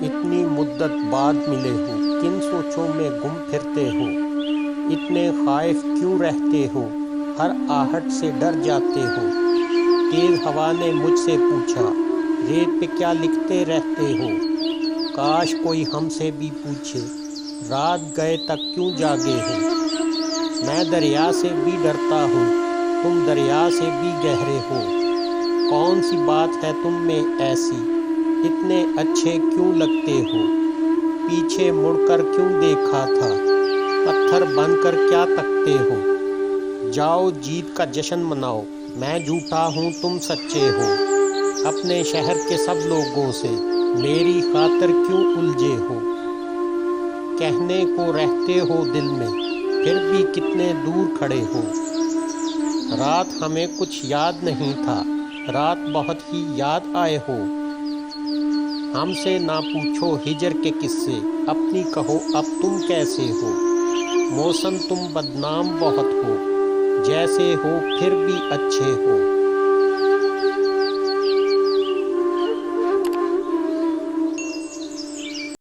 اتنی مدت بعد ملے ہو، کن سوچوں میں گم پھرتے ہو، اتنے خائف کیوں رہتے ہو، ہر آہٹ سے ڈر جاتے ہو۔ تیز ہوا نے مجھ سے پوچھا، ریت پہ کیا لکھتے رہتے ہو، کاش کوئی ہم سے بھی پوچھے، رات گئے تک کیوں جاگے ہو۔ میں دریا سے بھی ڈرتا ہوں، تم دریا سے بھی گہرے ہو، کون سی بات ہے تم میں ایسی، اتنے اچھے کیوں لگتے ہو، پیچھے مڑ کر کیوں دیکھا تھا، پتھر بن کر کیا تکتے ہو۔ جاؤ جیت کا جشن مناؤ، میں جھوٹا ہوں تم سچے ہو، اپنے شہر کے سب لوگوں سے میری خاطر کیوں الجھے ہو۔ کہنے کو رہتے ہو دل میں، پھر بھی کتنے دور کھڑے ہو۔ رات ہمیں کچھ یاد نہیں تھا، رات بہت ہی یاد آئے ہو۔ ہم سے نہ پوچھو ہجر کے قصے، اپنی کہو اب تم کیسے ہو۔ موسم تم بدنام بہت ہو، جیسے ہو پھر بھی اچھے ہو۔